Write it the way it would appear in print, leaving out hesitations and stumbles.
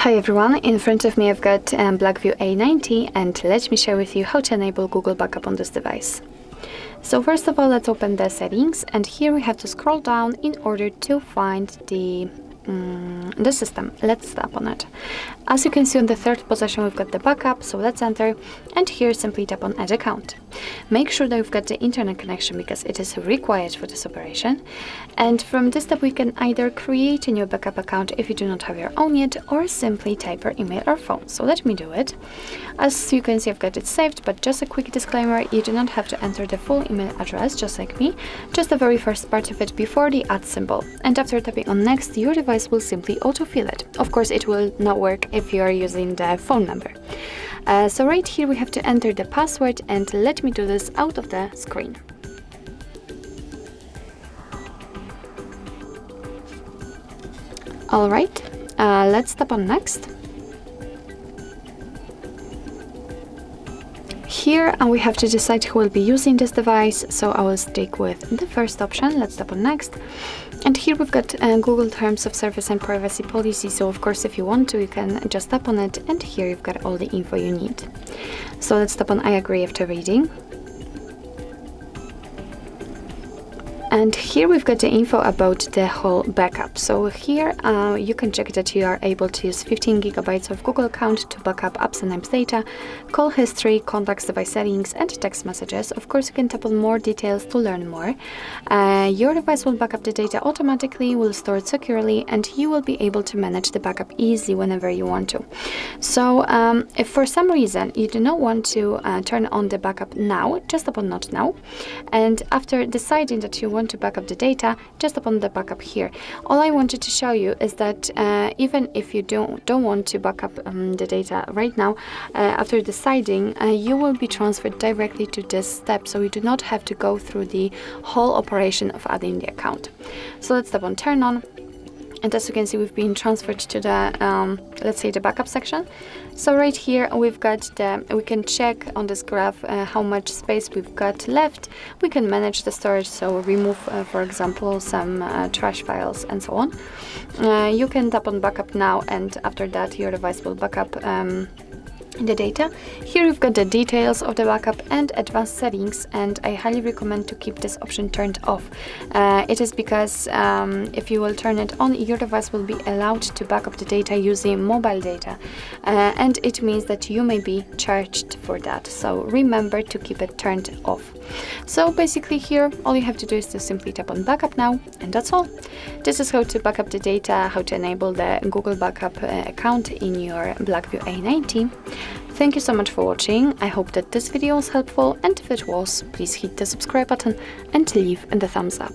Hi everyone, in front of me I've got Blackview A90 and let me share with you how to enable Google Backup on this device. So first of all, let's open the settings, and here we have to scroll down in order to find the system. Let's tap on it. As you can see on the third position we've got the backup, so let's enter, and here simply tap on add account. Make sure that you've got the internet connection because it is required for this operation, and from this step we can either create a new backup account if you do not have your own yet, or simply type your email or phone. So let me do it. As you can see, I've got it saved, but just a quick disclaimer, you do not have to enter the full email address just like me, just the very first part of it before the add symbol, and after tapping on next your device will simply autofill it. Of course it will not work if you are using the phone number. So right here we have to enter the password, and let me do this out of the screen. Alright, let's tap on next. Here we have to decide who will be using this device, so I will stick with the first option. Let's tap on next, and here we've got Google Terms of Service and Privacy Policy, so of course if you want to you can just tap on it, and here you've got all the info you need. So let's tap on I agree after reading. And here we've got the info about the whole backup. So here you can check that you are able to use 15 GB of Google account to back up apps and apps data, call history, contacts, device settings, and text messages. Of course, you can tap on more details to learn more. Your device will back up the data automatically, will store it securely, and you will be able to manage the backup easily whenever you want to. So if for some reason you do not want to turn on the backup now, just tap on not now, and after deciding that you want to back up the data, just upon the backup here. All I wanted to show you is that even if you don't want to back up the data right now, after deciding, you will be transferred directly to this step, so you do not have to go through the whole operation of adding the account. So let's tap on turn on. And as you can see, we've been transferred to the, let's say, the backup section. So right here, we've got we can check on this graph how much space we've got left. We can manage the storage, so remove, for example, some trash files and so on. You can tap on backup now, and after that, your device will back up the data. Here we've got the details of the backup and advanced settings, and I highly recommend to keep this option turned off. It is because if you will turn it on, your device will be allowed to back up the data using mobile data, and it means that you may be charged for that, so remember to keep it turned off. So basically here all you have to do is to simply tap on backup now, and that's all. This is how to back up the data, how to enable the Google Backup account in your Blackview A90. Thank you so much for watching. I hope that this video was helpful, and if it was, please hit the subscribe button and leave the thumbs up.